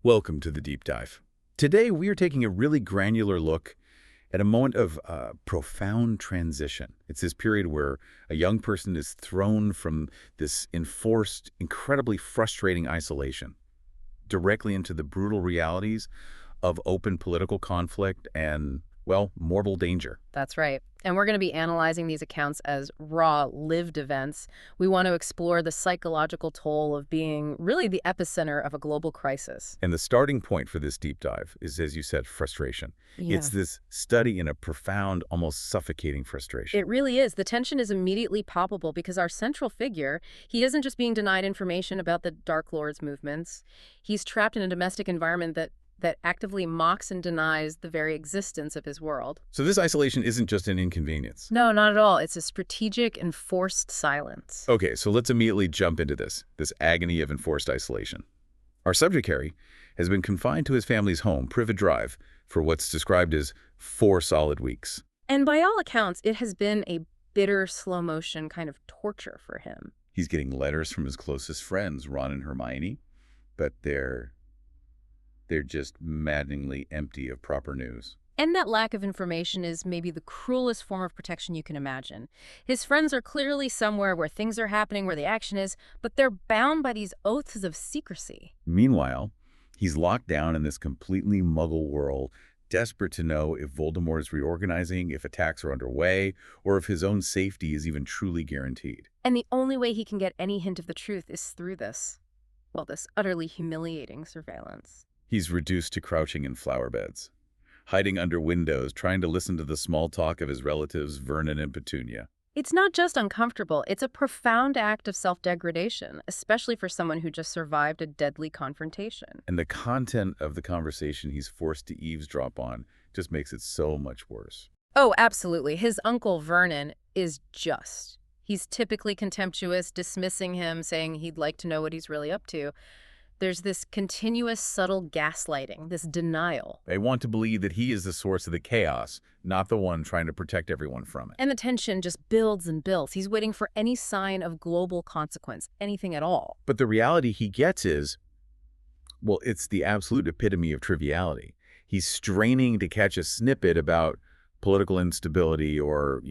Welcome to the Deep Dive. Today, we are taking a really granular look at a moment of profound transition. It's this period where a young person is thrown from this enforced, incredibly frustrating isolation directly into the brutal realities of open political conflict and, well, mortal danger. That's right. And we're going to be analyzing these accounts as raw, lived events. We want to explore the psychological toll of being really the epicenter of a global crisis. And the starting point for this deep dive is, as you said, frustration. Yeah. It's this study in a profound, almost suffocating frustration. It really is. The tension is immediately palpable because our central figure, he isn't just being denied information about the Dark Lord's movements. He's trapped in a domestic environment that actively mocks and denies the very existence of his world. So this isolation isn't just an inconvenience. No, not at all. It's a strategic and forced silence. Okay, so let's immediately jump into this agony of enforced isolation. Our subject, Harry, has been confined to his family's home, Privet Drive, for what's described as 4 solid weeks. And by all accounts, it has been a bitter, slow-motion kind of torture for him. He's getting letters from his closest friends, Ron and Hermione, but they're just maddeningly empty of proper news. And that lack of information is maybe the cruelest form of protection you can imagine. His friends are clearly somewhere where things are happening, where the action is, but they're bound by these oaths of secrecy. Meanwhile, he's locked down in this completely muggle world, desperate to know if Voldemort is reorganizing, if attacks are underway, or if his own safety is even truly guaranteed. And the only way he can get any hint of the truth is through this utterly humiliating surveillance. He's reduced to crouching in flower beds, hiding under windows, trying to listen to the small talk of his relatives, Vernon and Petunia. It's not just uncomfortable, it's a profound act of self-degradation, especially for someone who just survived a deadly confrontation. And the content of the conversation he's forced to eavesdrop on just makes it so much worse. Oh, absolutely. His uncle Vernon is just. He's typically contemptuous, dismissing him, saying he'd like to know what he's really up to. There's this continuous subtle gaslighting, this denial. They want to believe that he is the source of the chaos, not the one trying to protect everyone from it. And the tension just builds and builds. He's waiting for any sign of global consequence, anything at all. But the reality he gets is, well, it's the absolute epitome of triviality. He's straining to catch a snippet about political instability or,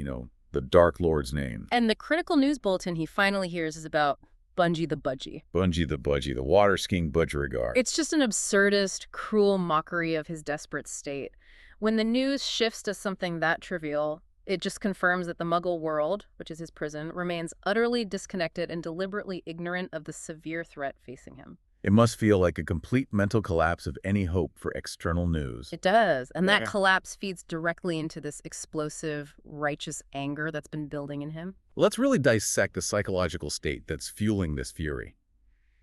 the Dark Lord's name. And the critical news bulletin he finally hears is about Bungie the Budgie. Bungie the Budgie, the water-skiing budgerigar. It's just an absurdist, cruel mockery of his desperate state. When the news shifts to something that trivial, it just confirms that the Muggle world, which is his prison, remains utterly disconnected and deliberately ignorant of the severe threat facing him. It must feel like a complete mental collapse of any hope for external news. It does. And that Yeah. collapse feeds directly into this explosive, righteous anger that's been building in him. Let's really dissect the psychological state that's fueling this fury.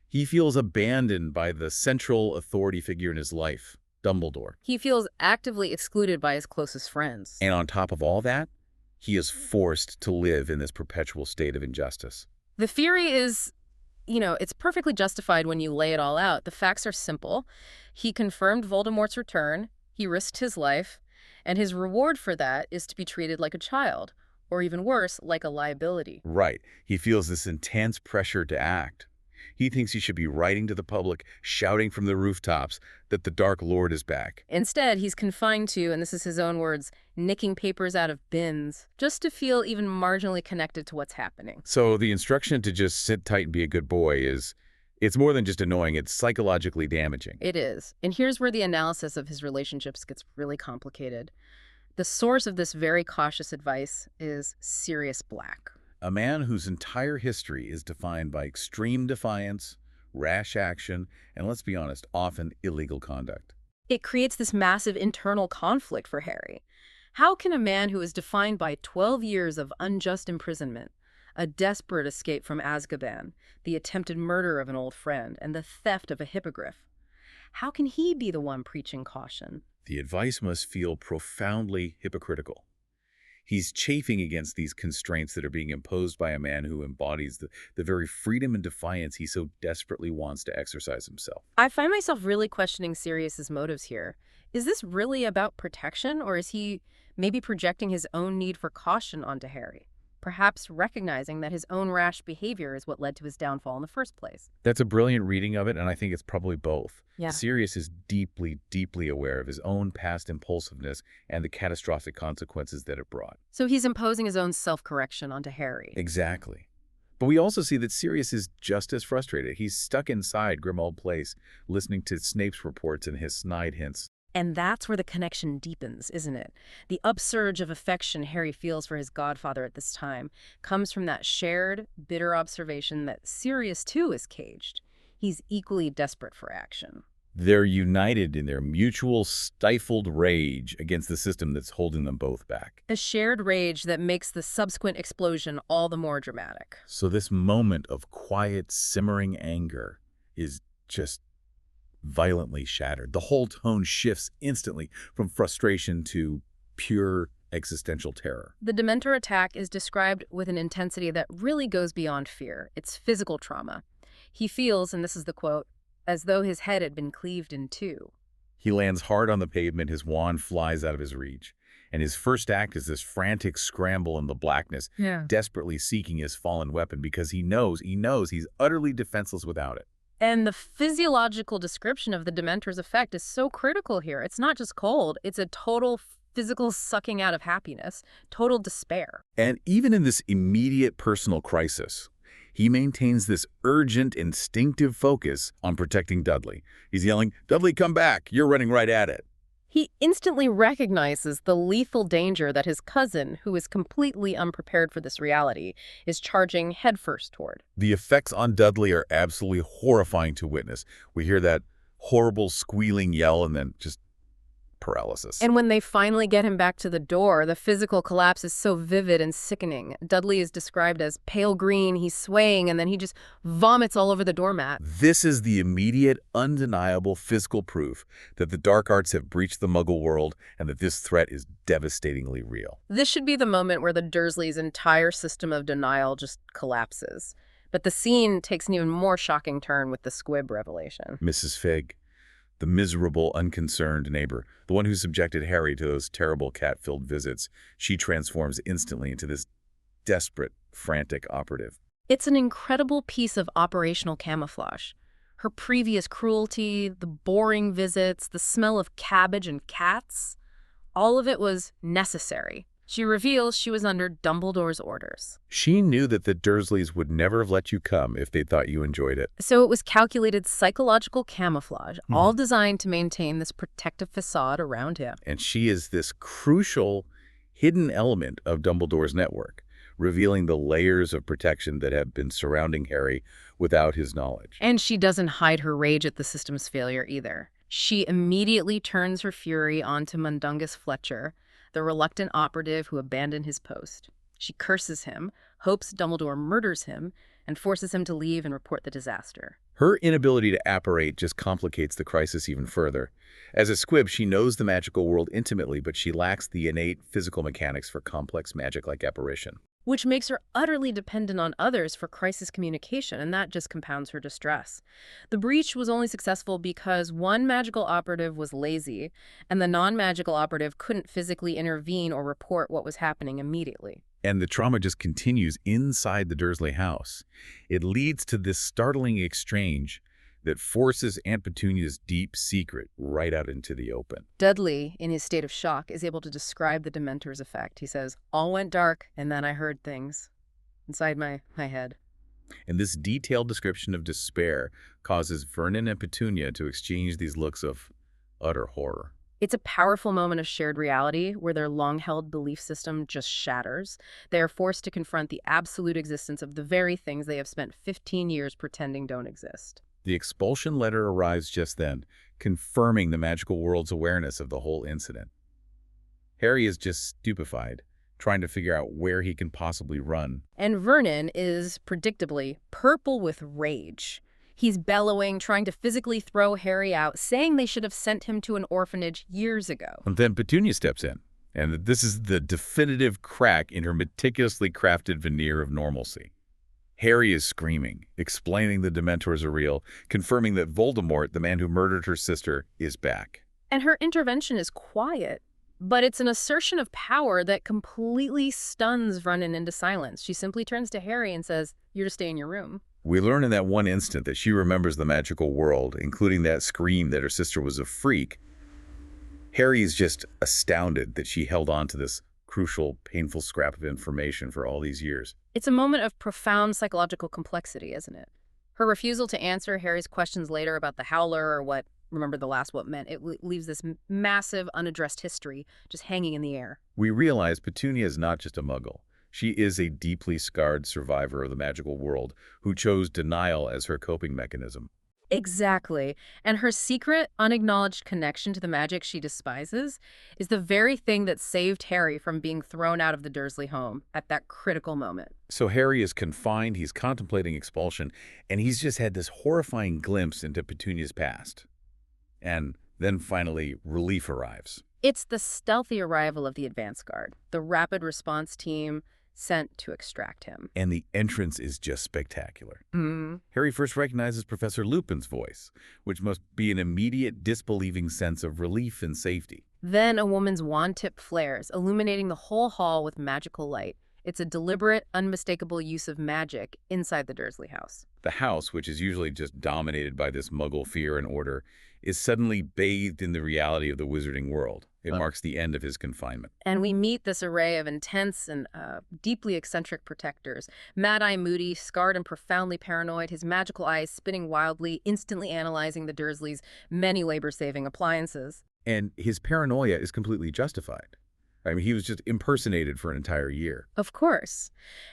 He feels abandoned by the central authority figure in his life, Dumbledore. He feels actively excluded by his closest friends. And on top of all that, he is forced to live in this perpetual state of injustice. The fury is, it's perfectly justified when you lay it all out. The facts are simple. He confirmed Voldemort's return, he risked his life, and his reward for that is to be treated like a child, or even worse, like a liability. Right. He feels this intense pressure to act. He thinks he should be writing to the public, shouting from the rooftops that the Dark Lord is back. Instead, he's confined to, and this is his own words, nicking papers out of bins, just to feel even marginally connected to what's happening. So the instruction to just sit tight and be a good boy it's more than just annoying, it's psychologically damaging. It is. And here's where the analysis of his relationships gets really complicated. The source of this very cautious advice is Sirius Black. A man whose entire history is defined by extreme defiance, rash action, and let's be honest, often illegal conduct. It creates this massive internal conflict for Harry. How can a man who is defined by 12 years of unjust imprisonment, a desperate escape from Azkaban, the attempted murder of an old friend, and the theft of a hippogriff, how can he be the one preaching caution? The advice must feel profoundly hypocritical. He's chafing against these constraints that are being imposed by a man who embodies the very freedom and defiance he so desperately wants to exercise himself. I find myself really questioning Sirius's motives here. Is this really about protection, or is he maybe projecting his own need for caution onto Harry? perhaps recognizing that his own rash behavior is what led to his downfall in the first place. That's a brilliant reading of it, and I think it's probably both. Yeah. Sirius is deeply, deeply aware of his own past impulsiveness and the catastrophic consequences that it brought. So he's imposing his own self-correction onto Harry. Exactly. But we also see that Sirius is just as frustrated. He's stuck inside Grimmauld Place, listening to Snape's reports and his snide hints. And that's where the connection deepens, isn't it? The upsurge of affection Harry feels for his godfather at this time comes from that shared, bitter observation that Sirius, too, is caged. He's equally desperate for action. They're united in their mutual stifled rage against the system that's holding them both back. A shared rage that makes the subsequent explosion all the more dramatic. So this moment of quiet, simmering anger is just violently shattered. The whole tone shifts instantly from frustration to pure existential terror. The Dementor attack is described with an intensity that really goes beyond fear. It's physical trauma. He feels, and this is the quote, as though his head had been cleaved in two. He lands hard on the pavement, his wand flies out of his reach, and his first act is this frantic scramble in the blackness, desperately seeking his fallen weapon because he knows he's utterly defenseless without it. And the physiological description of the Dementor's effect is so critical here. It's not just cold, it's a total physical sucking out of happiness, total despair. And even in this immediate personal crisis, he maintains this urgent, instinctive focus on protecting Dudley. He's yelling, "Dudley, come back! You're running right at it." He instantly recognizes the lethal danger that his cousin, who is completely unprepared for this reality, is charging headfirst toward. The effects on Dudley are absolutely horrifying to witness. We hear that horrible squealing yell and then just paralysis. And when they finally get him back to the door, the physical collapse is so vivid and sickening. Dudley is described as pale green, he's swaying, and then he just vomits all over the doormat. This is the immediate, undeniable physical proof that the dark arts have breached the Muggle world and that this threat is devastatingly real. This should be the moment where the Dursleys' entire system of denial just collapses. But the scene takes an even more shocking turn with the squib revelation. Mrs. Figg, the miserable, unconcerned neighbor, the one who subjected Harry to those terrible cat-filled visits, she transforms instantly into this desperate, frantic operative. It's an incredible piece of operational camouflage. Her previous cruelty, the boring visits, the smell of cabbage and cats, all of it was necessary. She reveals she was under Dumbledore's orders. She knew that the Dursleys would never have let you come if they thought you enjoyed it. So it was calculated psychological camouflage, all designed to maintain this protective facade around him. And she is this crucial, hidden element of Dumbledore's network, revealing the layers of protection that have been surrounding Harry without his knowledge. And she doesn't hide her rage at the system's failure either. She immediately turns her fury onto Mundungus Fletcher, the reluctant operative who abandoned his post. She curses him, hopes Dumbledore murders him, and forces him to leave and report the disaster. Her inability to apparate just complicates the crisis even further. As a squib, she knows the magical world intimately, but she lacks the innate physical mechanics for complex magic like apparition. Which makes her utterly dependent on others for crisis communication, and that just compounds her distress. The breach was only successful because one magical operative was lazy, and the non-magical operative couldn't physically intervene or report what was happening immediately. And the trauma just continues inside the Dursley house. It leads to this startling exchange that forces Aunt Petunia's deep secret right out into the open. Dudley, in his state of shock, is able to describe the Dementor's effect. He says, "All went dark, and then I heard things inside my head." And this detailed description of despair causes Vernon and Petunia to exchange these looks of utter horror. It's a powerful moment of shared reality where their long-held belief system just shatters. They are forced to confront the absolute existence of the very things they have spent 15 years pretending don't exist. The expulsion letter arrives just then, confirming the magical world's awareness of the whole incident. Harry is just stupefied, trying to figure out where he can possibly run. And Vernon is, predictably, purple with rage. He's bellowing, trying to physically throw Harry out, saying they should have sent him to an orphanage years ago. And then Petunia steps in, and this is the definitive crack in her meticulously crafted veneer of normalcy. Harry is screaming, explaining the Dementors are real, confirming that Voldemort, the man who murdered her sister, is back. And her intervention is quiet, But it's an assertion of power that completely stuns Ronan into silence. She simply turns to Harry and says, "You're to stay in your room." We learn in that one instant that she remembers the magical world, including that scream that her sister was a freak. Harry is just astounded that she held on to this crucial, painful scrap of information for all these years. It's a moment of profound psychological complexity, isn't it? Her refusal to answer Harry's questions later about the Howler or what, remember the last what meant, it leaves this massive unaddressed history just hanging in the air. We realize Petunia is not just a muggle. She is a deeply scarred survivor of the magical world who chose denial as her coping mechanism. Exactly. And her secret, unacknowledged connection to the magic she despises is the very thing that saved Harry from being thrown out of the Dursley home at that critical moment. So Harry is confined, he's contemplating expulsion, and he's just had this horrifying glimpse into Petunia's past. And then finally, relief arrives. It's the stealthy arrival of the advance guard, the rapid response team sent to extract him. And the entrance is just spectacular. Mm. Harry first recognizes Professor Lupin's voice, which must be an immediate disbelieving sense of relief and safety. Then a woman's wand tip flares, illuminating the whole hall with magical light. It's a deliberate, unmistakable use of magic inside the Dursley house. The house, which is usually just dominated by this muggle fear and order, is suddenly bathed in the reality of the wizarding world. It marks the end of his confinement. And we meet this array of intense and deeply eccentric protectors. Mad-Eye Moody, scarred and profoundly paranoid, his magical eyes spinning wildly, instantly analyzing the Dursleys' many labor-saving appliances. And his paranoia is completely justified. I mean, he was just impersonated for an entire year. Of course.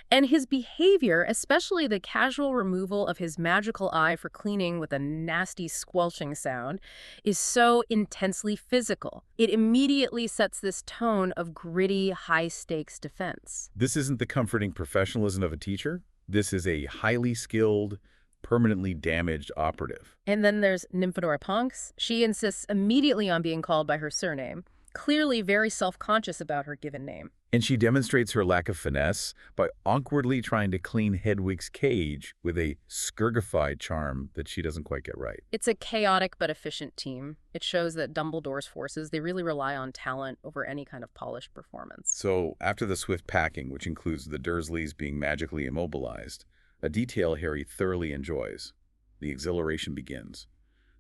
And his behavior, especially the casual removal of his magical eye for cleaning with a nasty squelching sound, is so intensely physical. It immediately sets this tone of gritty, high-stakes defense. This isn't the comforting professionalism of a teacher. This is a highly skilled, permanently damaged operative. And then there's Nymphadora Tonks. She insists immediately on being called by her surname, clearly very self-conscious about her given name. And she demonstrates her lack of finesse by awkwardly trying to clean Hedwig's cage with a Skurgified charm that she doesn't quite get right. It's a chaotic but efficient team. It shows that Dumbledore's forces, they really rely on talent over any kind of polished performance. So after the swift packing, which includes the Dursleys being magically immobilized, a detail Harry thoroughly enjoys, the exhilaration begins.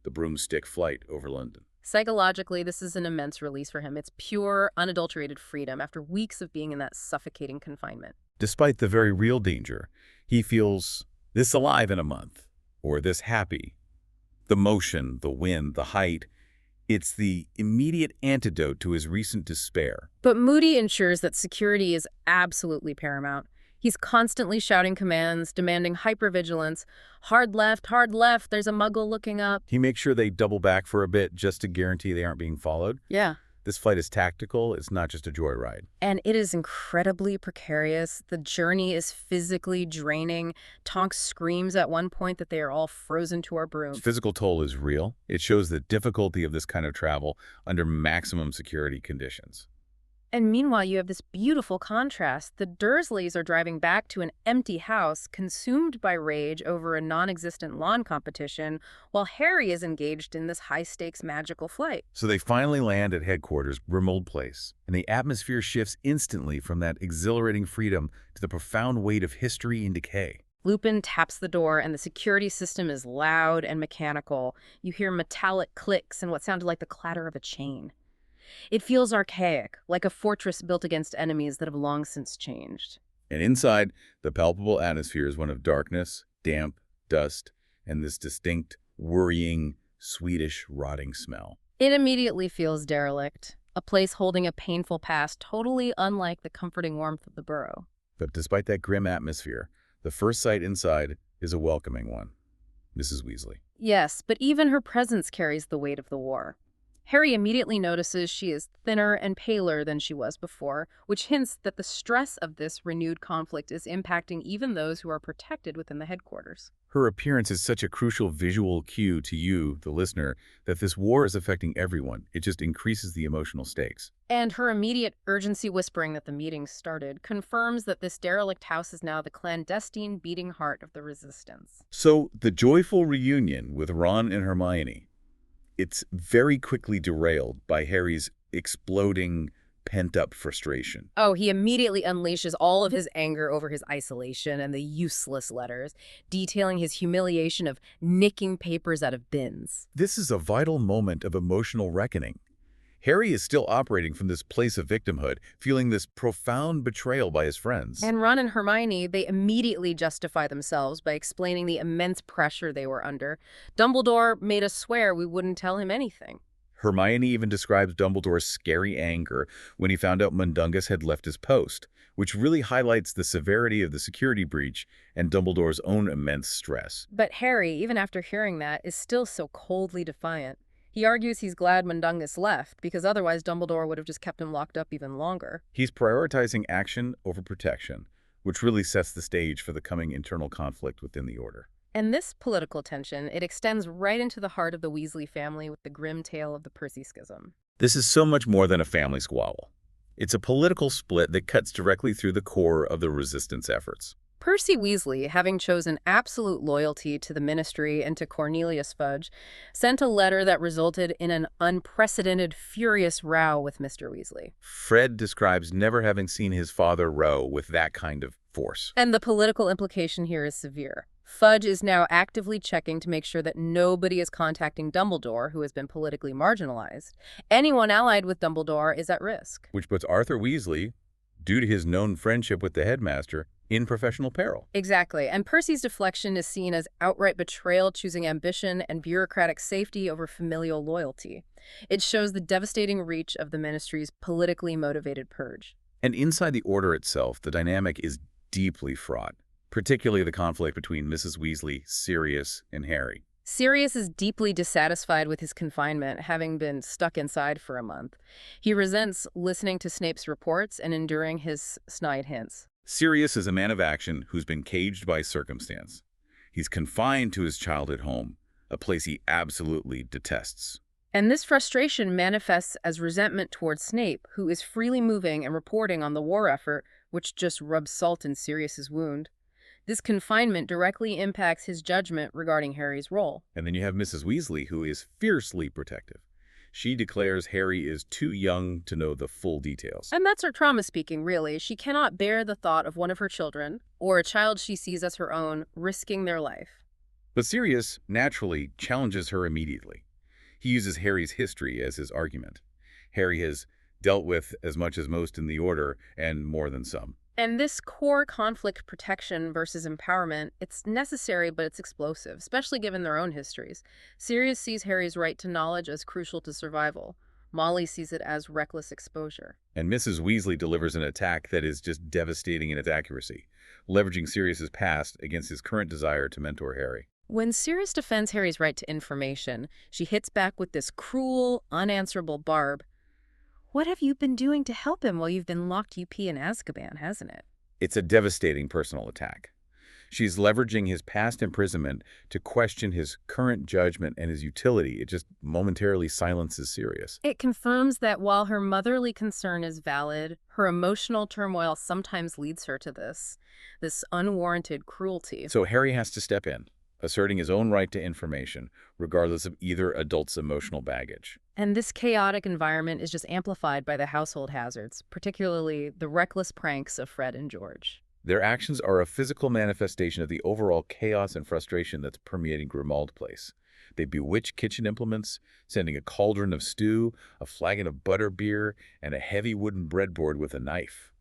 The broomstick flight over London. Psychologically, this is an immense release for him. It's pure, unadulterated freedom after weeks of being in that suffocating confinement. Despite the very real danger, he feels this alive in a month, or this happy. The motion, the wind, the height, it's the immediate antidote to his recent despair. But Moody ensures that security is absolutely paramount. He's constantly shouting commands, demanding hypervigilance. Hard left, there's a muggle looking up. He makes sure they double back for a bit just to guarantee they aren't being followed. Yeah. This flight is tactical. It's not just a joyride. And it is incredibly precarious. The journey is physically draining. Tonks screams at one point that they are all frozen to our broom. Its physical toll is real. It shows the difficulty of this kind of travel under maximum security conditions. And meanwhile, you have this beautiful contrast. The Dursleys are driving back to an empty house, consumed by rage over a non-existent lawn competition, while Harry is engaged in this high-stakes magical flight. So they finally land at headquarters, Grimmauld Place, and the atmosphere shifts instantly from that exhilarating freedom to the profound weight of history and decay. Lupin taps the door, and the security system is loud and mechanical. You hear metallic clicks and what sounded like the clatter of a chain. It feels archaic, like a fortress built against enemies that have long since changed. And inside, the palpable atmosphere is one of darkness, damp, dust, and this distinct, worrying, sweetish, rotting smell. It immediately feels derelict, a place holding a painful past totally unlike the comforting warmth of the burrow. But despite that grim atmosphere, the first sight inside is a welcoming one. Mrs. Weasley. Yes, but even her presence carries the weight of the war. Harry immediately notices she is thinner and paler than she was before, which hints that the stress of this renewed conflict is impacting even those who are protected within the headquarters. Her appearance is such a crucial visual cue to you, the listener, that this war is affecting everyone. It just increases the emotional stakes. And her immediate urgency whispering that the meeting started confirms that this derelict house is now the clandestine beating heart of the resistance. So, the joyful reunion with Ron and Hermione, it's very quickly derailed by Harry's exploding pent-up frustration. Oh, he immediately unleashes all of his anger over his isolation and the useless letters, detailing his humiliation of nicking papers out of bins. This is a vital moment of emotional reckoning. Harry is still operating from this place of victimhood, feeling this profound betrayal by his friends. And Ron and Hermione, they immediately justify themselves by explaining the immense pressure they were under. Dumbledore made us swear we wouldn't tell him anything. Hermione even describes Dumbledore's scary anger when he found out Mundungus had left his post, which really highlights the severity of the security breach and Dumbledore's own immense stress. But Harry, even after hearing that, is still so coldly defiant. He argues he's glad Mundungus left, because otherwise Dumbledore would have just kept him locked up even longer. He's prioritizing action over protection, which really sets the stage for the coming internal conflict within the Order. And this political tension, it extends right into the heart of the Weasley family with the grim tale of the Percy Schism. This is so much more than a family squabble. It's a political split that cuts directly through the core of the resistance efforts. Percy Weasley, having chosen absolute loyalty to the Ministry and to Cornelius Fudge, sent a letter that resulted in an unprecedented, furious row with Mr. Weasley. Fred describes never having seen his father row with that kind of force. And the political implication here is severe. Fudge is now actively checking to make sure that nobody is contacting Dumbledore, who has been politically marginalized. Anyone allied with Dumbledore is at risk. Which puts Arthur Weasley, due to his known friendship with the headmaster, in professional peril. Exactly, and Percy's deflection is seen as outright betrayal, choosing ambition and bureaucratic safety over familial loyalty. It shows the devastating reach of the Ministry's politically motivated purge. And inside the Order itself, the dynamic is deeply fraught, particularly the conflict between Mrs. Weasley, Sirius, and Harry. Sirius is deeply dissatisfied with his confinement, having been stuck inside for a month. He resents listening to Snape's reports and enduring his snide hints. Sirius is a man of action who's been caged by circumstance. He's confined to his childhood home, a place he absolutely detests. And this frustration manifests as resentment towards Snape, who is freely moving and reporting on the war effort, which just rubs salt in Sirius's wound. This confinement directly impacts his judgment regarding Harry's role. And then you have Mrs. Weasley, who is fiercely protective. She declares Harry is too young to know the full details. And that's her trauma speaking, really. She cannot bear the thought of one of her children, or a child she sees as her own, risking their life. But Sirius naturally challenges her immediately. He uses Harry's history as his argument. Harry has dealt with as much as most in the Order, and more than some. And this core conflict protection versus empowerment, it's necessary, but it's explosive, especially given their own histories. Sirius sees Harry's right to knowledge as crucial to survival. Molly sees it as reckless exposure. And Mrs. Weasley delivers an attack that is just devastating in its accuracy, leveraging Sirius's past against his current desire to mentor Harry. When Sirius defends Harry's right to information, she hits back with this cruel, unanswerable barb. What have you been doing to help him while you've been locked UP in Azkaban, hasn't it? It's a devastating personal attack. She's leveraging his past imprisonment to question his current judgment and his utility. It just momentarily silences Sirius. It confirms that while her motherly concern is valid, her emotional turmoil sometimes leads her to this unwarranted cruelty. So Harry has to step in, asserting his own right to information, regardless of either adult's emotional baggage. And this chaotic environment is just amplified by the household hazards, particularly the reckless pranks of Fred and George. Their actions are a physical manifestation of the overall chaos and frustration that's permeating Grimmauld Place. They bewitch kitchen implements, sending a cauldron of stew, a flagon of butterbeer, and a heavy wooden breadboard with a knife,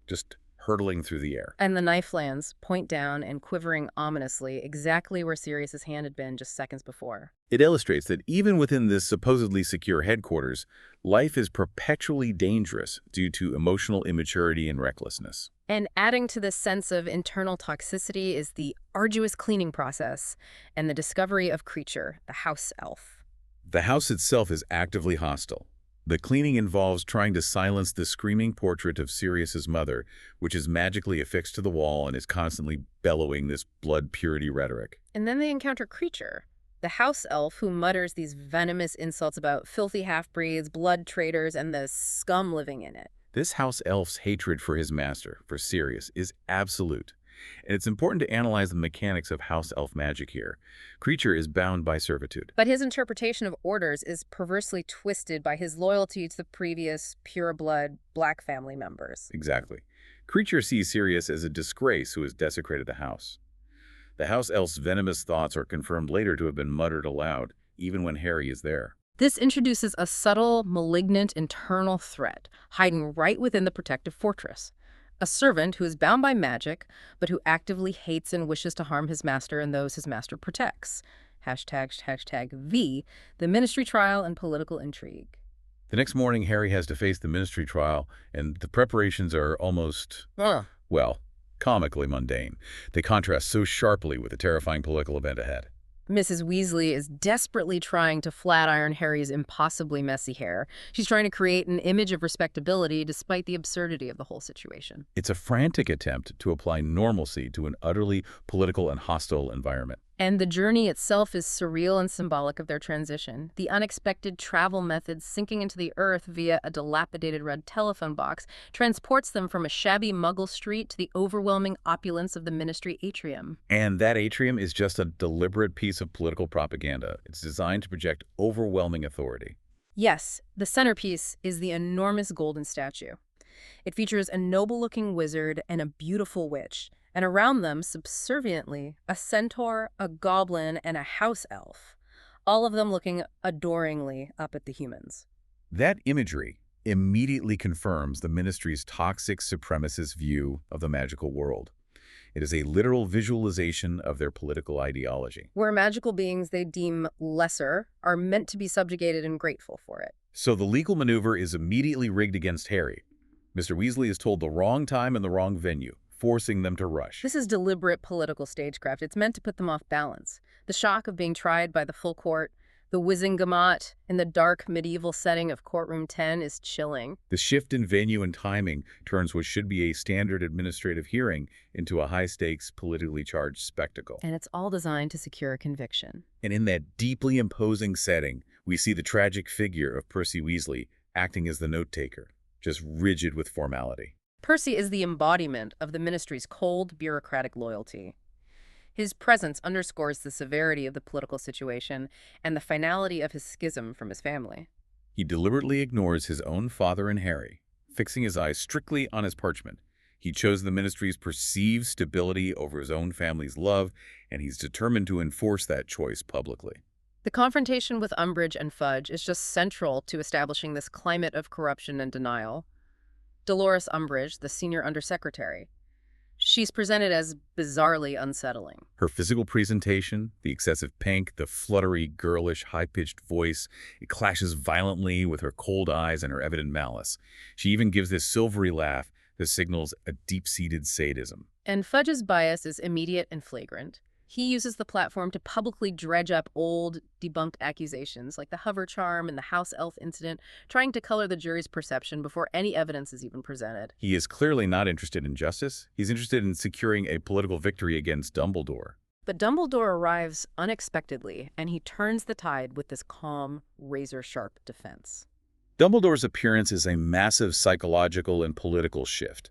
just hurtling through the air. And the knife lands, point down and quivering ominously, exactly where Sirius's hand had been just seconds before. It illustrates that even within this supposedly secure headquarters, life is perpetually dangerous due to emotional immaturity and recklessness. And adding to this sense of internal toxicity is the arduous cleaning process and the discovery of Kreacher, the house elf. The house itself is actively hostile. The cleaning involves trying to silence the screaming portrait of Sirius's mother, which is magically affixed to the wall and is constantly bellowing this blood purity rhetoric. And then they encounter Kreacher, the house elf who mutters these venomous insults about filthy half-breeds, blood traitors, and the scum living in it. This house elf's hatred for his master, for Sirius, is absolute. And it's important to analyze the mechanics of house elf magic here. Kreacher is bound by servitude. But his interpretation of orders is perversely twisted by his loyalty to the previous pure-blood black family members. Exactly. Kreacher sees Sirius as a disgrace who has desecrated the house. The house elf's venomous thoughts are confirmed later to have been muttered aloud, even when Harry is there. This introduces a subtle, malignant internal threat hiding right within the protective fortress. A servant who is bound by magic, but who actively hates and wishes to harm his master and those his master protects. Hashtag V, the ministry trial and political intrigue. The next morning, Harry has to face the ministry trial, and the preparations are almost, well, comically mundane. They contrast so sharply with the terrifying political event ahead. Mrs. Weasley is desperately trying to flat iron Harry's impossibly messy hair. She's trying to create an image of respectability despite the absurdity of the whole situation. It's a frantic attempt to apply normalcy to an utterly political and hostile environment. And the journey itself is surreal and symbolic of their transition. The unexpected travel method sinking into the earth via a dilapidated red telephone box transports them from a shabby Muggle street to the overwhelming opulence of the Ministry atrium. And that atrium is just a deliberate piece of political propaganda. It's designed to project overwhelming authority. Yes, the centerpiece is the enormous golden statue. It features a noble-looking wizard and a beautiful witch, and around them, subserviently, a centaur, a goblin, and a house elf, all of them looking adoringly up at the humans. That imagery immediately confirms the Ministry's toxic supremacist view of the magical world. It is a literal visualization of their political ideology. Where magical beings they deem lesser are meant to be subjugated and grateful for it. So the legal maneuver is immediately rigged against Harry. Mr. Weasley is told the wrong time and the wrong venue, forcing them to rush. This is deliberate political stagecraft. It's meant to put them off balance. The shock of being tried by the full court, the Wizengamot in the dark medieval setting of Courtroom 10 is chilling. The shift in venue and timing turns what should be a standard administrative hearing into a high-stakes, politically charged spectacle. And it's all designed to secure a conviction. And in that deeply imposing setting, we see the tragic figure of Percy Weasley acting as the note-taker, just rigid with formality. Percy is the embodiment of the Ministry's cold, bureaucratic loyalty. His presence underscores the severity of the political situation and the finality of his schism from his family. He deliberately ignores his own father and Harry, fixing his eyes strictly on his parchment. He chose the Ministry's perceived stability over his own family's love, and he's determined to enforce that choice publicly. The confrontation with Umbridge and Fudge is just central to establishing this climate of corruption and denial. Dolores Umbridge, the senior undersecretary. She's presented as bizarrely unsettling. Her physical presentation, the excessive pink, the fluttery, girlish, high-pitched voice, it clashes violently with her cold eyes and her evident malice. She even gives this silvery laugh that signals a deep-seated sadism. And Fudge's bias is immediate and flagrant. He uses the platform to publicly dredge up old, debunked accusations like the hover charm and the house elf incident, trying to color the jury's perception before any evidence is even presented. He is clearly not interested in justice. He's interested in securing a political victory against Dumbledore. But Dumbledore arrives unexpectedly, and he turns the tide with this calm, razor-sharp defense. Dumbledore's appearance is a massive psychological and political shift.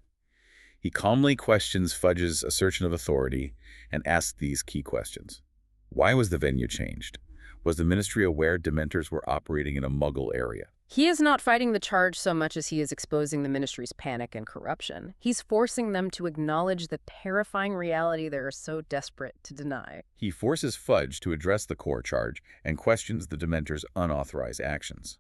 He calmly questions Fudge's assertion of authority and asks these key questions. Why was the venue changed? Was the Ministry aware Dementors were operating in a Muggle area? He is not fighting the charge so much as he is exposing the Ministry's panic and corruption. He's forcing them to acknowledge the terrifying reality they are so desperate to deny. He forces Fudge to address the core charge and questions the Dementors' unauthorized actions.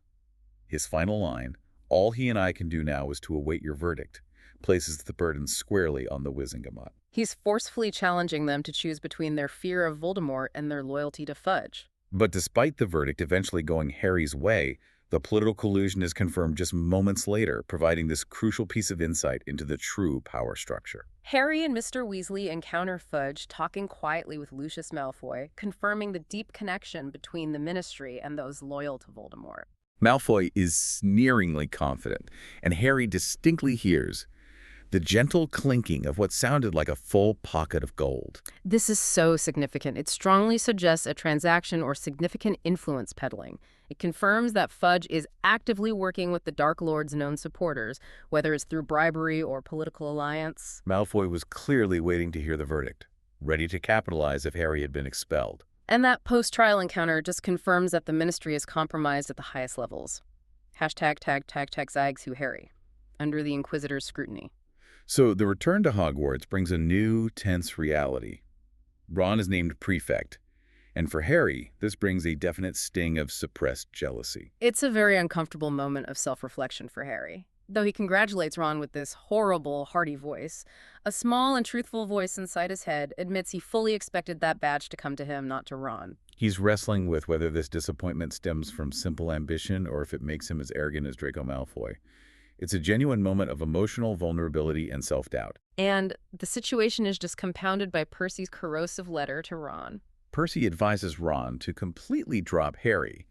His final line, "All he and I can do now is to await your verdict," places the burden squarely on the Wizengamot. He's forcefully challenging them to choose between their fear of Voldemort and their loyalty to Fudge. But despite the verdict eventually going Harry's way, the political collusion is confirmed just moments later, providing this crucial piece of insight into the true power structure. Harry and Mr. Weasley encounter Fudge talking quietly with Lucius Malfoy, confirming the deep connection between the Ministry and those loyal to Voldemort. Malfoy is sneeringly confident, and Harry distinctly hears the gentle clinking of what sounded like a full pocket of gold. This is so significant. It strongly suggests a transaction or significant influence peddling. It confirms that Fudge is actively working with the Dark Lord's known supporters, whether it's through bribery or political alliance. Malfoy was clearly waiting to hear the verdict, ready to capitalize if Harry had been expelled. And that post-trial encounter just confirms that the Ministry is compromised at the highest levels. Hashtag tag Zags who Harry, under the Inquisitor's scrutiny. So the return to Hogwarts brings a new, tense reality. Ron is named prefect, and for Harry, this brings a definite sting of suppressed jealousy. It's a very uncomfortable moment of self-reflection for Harry. Though he congratulates Ron with this horrible, hearty voice, a small and truthful voice inside his head admits he fully expected that badge to come to him, not to Ron. He's wrestling with whether this disappointment stems from simple ambition or if it makes him as arrogant as Draco Malfoy. It's a genuine moment of emotional vulnerability and self-doubt. And the situation is just compounded by Percy's corrosive letter to Ron. Percy advises Ron to completely drop Harry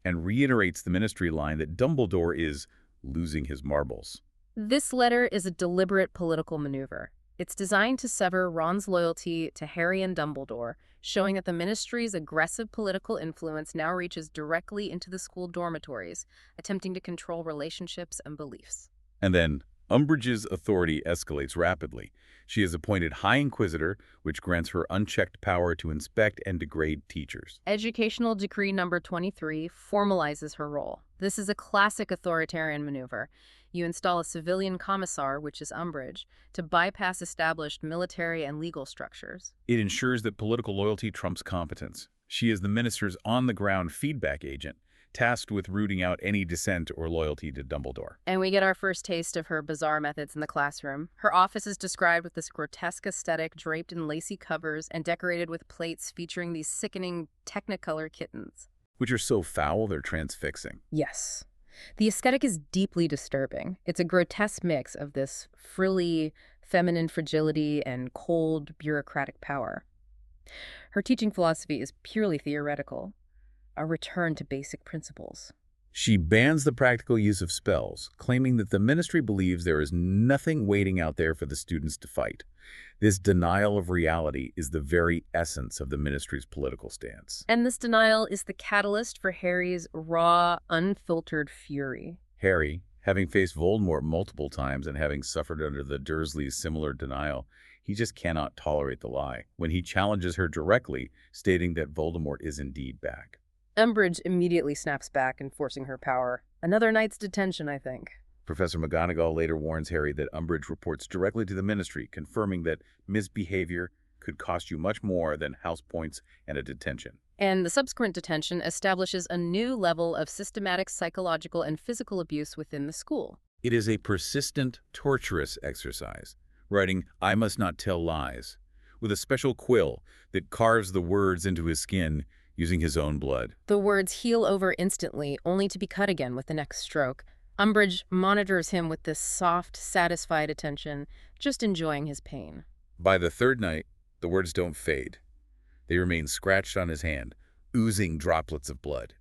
and reiterates the Ministry line that Dumbledore is losing his marbles. This letter is a deliberate political maneuver. It's designed to sever Ron's loyalty to Harry and Dumbledore, showing that the Ministry's aggressive political influence now reaches directly into the school dormitories, attempting to control relationships and beliefs. And then Umbridge's authority escalates rapidly. She is appointed High Inquisitor, which grants her unchecked power to inspect and degrade teachers. Educational Decree Number 23 formalizes her role. This is a classic authoritarian maneuver. You install a civilian commissar, which is Umbridge, to bypass established military and legal structures. It ensures that political loyalty trumps competence. She is the minister's on-the-ground feedback agent, tasked with rooting out any dissent or loyalty to Dumbledore. And we get our first taste of her bizarre methods in the classroom. Her office is described with this grotesque aesthetic draped in lacy covers and decorated with plates featuring these sickening Technicolor kittens. Which are so foul they're transfixing. Yes. The aesthetic is deeply disturbing. It's a grotesque mix of this frilly, feminine fragility and cold, bureaucratic power. Her teaching philosophy is purely theoretical, a return to basic principles. She bans the practical use of spells, claiming that the Ministry believes there is nothing waiting out there for the students to fight. This denial of reality is the very essence of the Ministry's political stance. And this denial is the catalyst for Harry's raw, unfiltered fury. Harry, having faced Voldemort multiple times and having suffered under the Dursleys' similar denial, he just cannot tolerate the lie when he challenges her directly, stating that Voldemort is indeed back. Umbridge immediately snaps back, enforcing her power. Another night's detention, I think. Professor McGonagall later warns Harry that Umbridge reports directly to the Ministry, confirming that misbehavior could cost you much more than house points and a detention. And the subsequent detention establishes a new level of systematic psychological and physical abuse within the school. It is a persistent, torturous exercise, writing, "I must not tell lies," with a special quill that carves the words into his skin using his own blood. The words heal over instantly, only to be cut again with the next stroke. Umbridge monitors him with this soft, satisfied attention, just enjoying his pain. By the third night, the words don't fade. They remain scratched on his hand, oozing droplets of blood.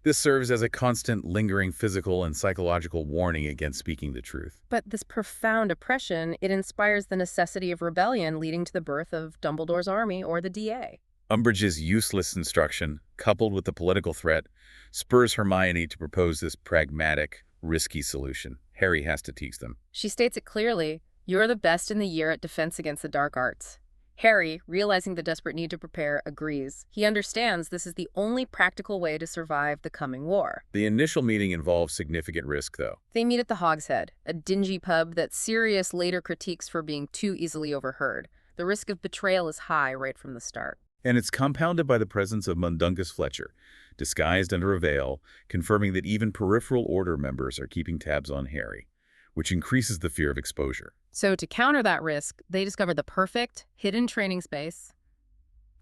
This serves as a constant, lingering physical and psychological warning against speaking the truth. But this profound oppression, it inspires the necessity of rebellion, leading to the birth of Dumbledore's army, or the DA. Umbridge's useless instruction, coupled with the political threat, spurs Hermione to propose this pragmatic, risky solution. Harry has to teach them. She states it clearly, "You're the best in the year at defense against the dark arts." Harry, realizing the desperate need to prepare, agrees. He understands this is the only practical way to survive the coming war. The initial meeting involves significant risk, though. They meet at the Hogshead, a dingy pub that Sirius later critiques for being too easily overheard. The risk of betrayal is high right from the start. And it's compounded by the presence of Mundungus Fletcher, disguised under a veil, confirming that even peripheral order members are keeping tabs on Harry, which increases the fear of exposure. So to counter that risk, they discover the perfect, hidden training space,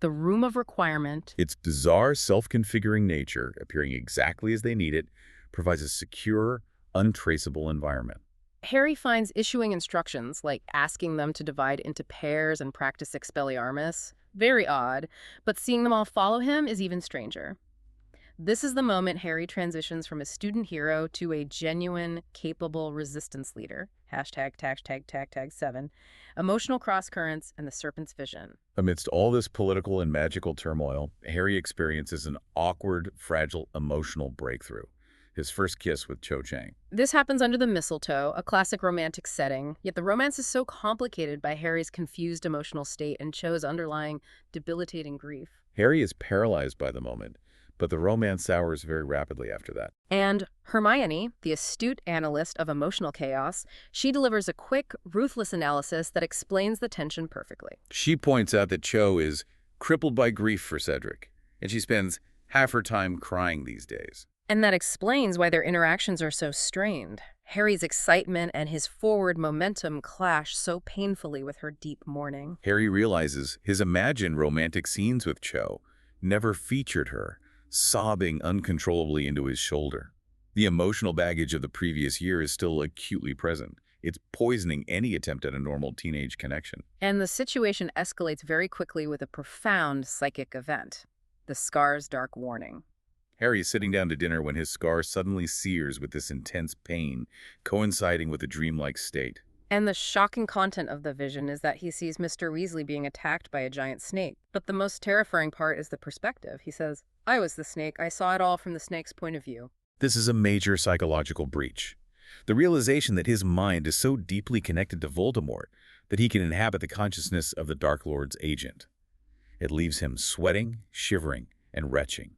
the Room of Requirement. Its bizarre, self-configuring nature, appearing exactly as they need it, provides a secure, untraceable environment. Harry finds issuing instructions, like asking them to divide into pairs and practice Expelliarmus, very odd, but seeing them all follow him is even stranger. This is the moment Harry transitions from a student hero to a genuine, capable resistance leader. Hashtag, tag, tag, tag, tag 7. Emotional crosscurrents and the serpent's vision. Amidst all this political and magical turmoil, Harry experiences an awkward, fragile, emotional breakthrough. His first kiss with Cho Chang. This happens under the mistletoe, a classic romantic setting, yet the romance is so complicated by Harry's confused emotional state and Cho's underlying debilitating grief. Harry is paralyzed by the moment, but the romance sours very rapidly after that. And Hermione, the astute analyst of emotional chaos, she delivers a quick, ruthless analysis that explains the tension perfectly. She points out that Cho is crippled by grief for Cedric, and she spends half her time crying these days. And that explains why their interactions are so strained. Harry's excitement and his forward momentum clash so painfully with her deep mourning. Harry realizes his imagined romantic scenes with Cho never featured her, sobbing uncontrollably into his shoulder. The emotional baggage of the previous year is still acutely present. It's poisoning any attempt at a normal teenage connection. And the situation escalates very quickly with a profound psychic event, the scar's dark warning. Harry is sitting down to dinner when his scar suddenly sears with this intense pain, coinciding with a dreamlike state. And the shocking content of the vision is that he sees Mr. Weasley being attacked by a giant snake. But the most terrifying part is the perspective. He says, "I was the snake. I saw it all from the snake's point of view." This is a major psychological breach. The realization that his mind is so deeply connected to Voldemort that he can inhabit the consciousness of the Dark Lord's agent. It leaves him sweating, shivering, and retching.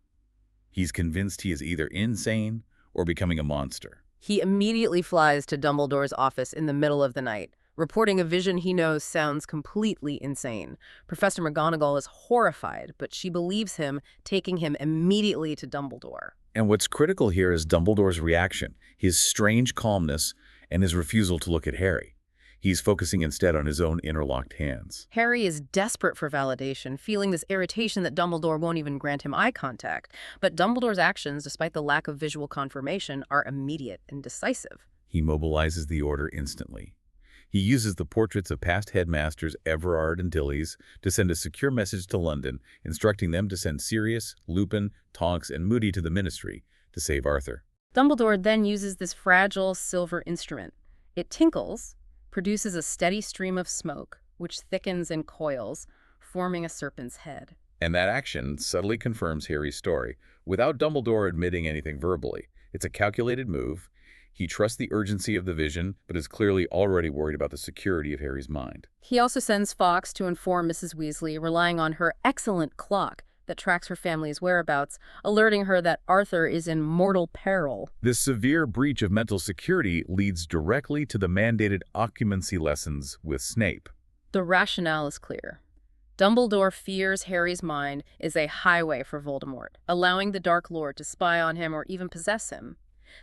He's convinced he is either insane or becoming a monster. He immediately flies to Dumbledore's office in the middle of the night, reporting a vision he knows sounds completely insane. Professor McGonagall is horrified, but she believes him, taking him immediately to Dumbledore. And what's critical here is Dumbledore's reaction, his strange calmness, and his refusal to look at Harry. He's focusing instead on his own interlocked hands. Harry is desperate for validation, feeling this irritation that Dumbledore won't even grant him eye contact. But Dumbledore's actions, despite the lack of visual confirmation, are immediate and decisive. He mobilizes the order instantly. He uses the portraits of past headmasters Everard and Dilys to send a secure message to London, instructing them to send Sirius, Lupin, Tonks, and Moody to the Ministry to save Arthur. Dumbledore then uses this fragile silver instrument. It tinkles, produces a steady stream of smoke, which thickens and coils, forming a serpent's head. And that action subtly confirms Harry's story, without Dumbledore admitting anything verbally. It's a calculated move. He trusts the urgency of the vision, but is clearly already worried about the security of Harry's mind. He also sends Fawkes to inform Mrs. Weasley, relying on her excellent clock that tracks her family's whereabouts, alerting her that Arthur is in mortal peril. This severe breach of mental security leads directly to the mandated occupancy lessons with Snape. The rationale is clear. Dumbledore fears Harry's mind is a highway for Voldemort, allowing the Dark Lord to spy on him or even possess him.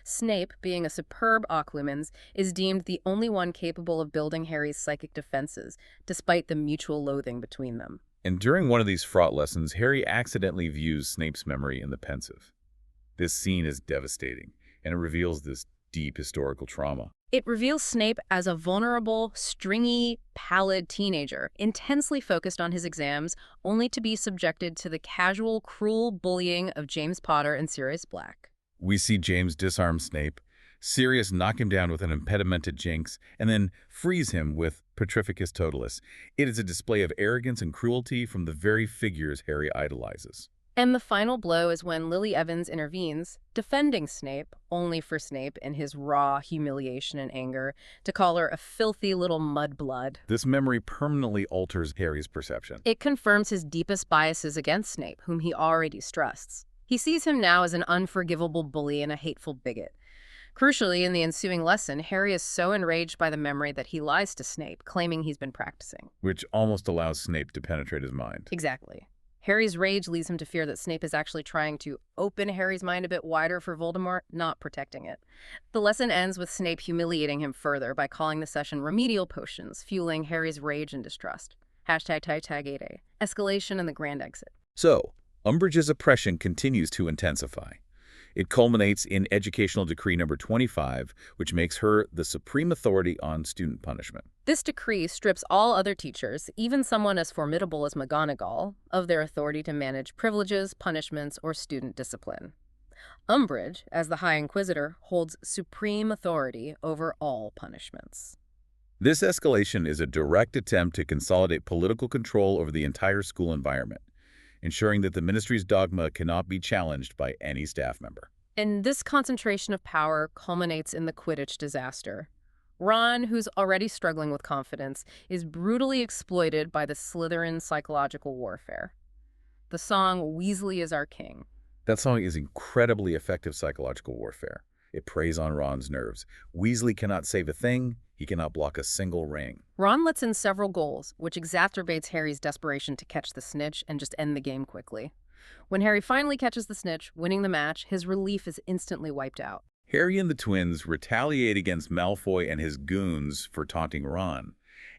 Snape, being a superb Occlumens, is deemed the only one capable of building Harry's psychic defenses, despite the mutual loathing between them. And during one of these fraught lessons, Harry accidentally views Snape's memory in the Pensieve. This scene is devastating, and it reveals this deep historical trauma. It reveals Snape as a vulnerable, stringy, pallid teenager, intensely focused on his exams, only to be subjected to the casual, cruel bullying of James Potter and Sirius Black. We see James disarm Snape, Sirius knock him down with an impedimented Jinx, and then freeze him with Petrificus Totalis. It is a display of arrogance and cruelty from the very figures Harry idolizes. And the final blow is when Lily Evans intervenes, defending Snape, only for Snape, in his raw humiliation and anger, to call her a filthy little mudblood. This memory permanently alters Harry's perception. It confirms his deepest biases against Snape, whom he already distrusts. He sees him now as an unforgivable bully and a hateful bigot. Crucially, in the ensuing lesson, Harry is so enraged by the memory that he lies to Snape, claiming he's been practicing. Which almost allows Snape to penetrate his mind. Exactly. Harry's rage leads him to fear that Snape is actually trying to open Harry's mind a bit wider for Voldemort, not protecting it. The lesson ends with Snape humiliating him further by calling the session remedial potions, fueling Harry's rage and distrust. Hashtag 8A. Escalation and the grand exit. So, Umbridge's oppression continues to intensify. It culminates in Educational Decree number 25, which makes her the supreme authority on student punishment. This decree strips all other teachers, even someone as formidable as McGonagall, of their authority to manage privileges, punishments, or student discipline. Umbridge, as the High Inquisitor, holds supreme authority over all punishments. This escalation is a direct attempt to consolidate political control over the entire school environment, ensuring that the ministry's dogma cannot be challenged by any staff member. And this concentration of power culminates in the Quidditch disaster. Ron, who's already struggling with confidence, is brutally exploited by the Slytherin psychological warfare. The song "Weasley is Our King." That song is incredibly effective psychological warfare. It preys on Ron's nerves. Weasley cannot save a thing. He cannot block a single ring. Ron lets in several goals, which exacerbates Harry's desperation to catch the snitch and just end the game quickly. When Harry finally catches the snitch, winning the match, his relief is instantly wiped out. Harry and the twins retaliate against Malfoy and his goons for taunting Ron,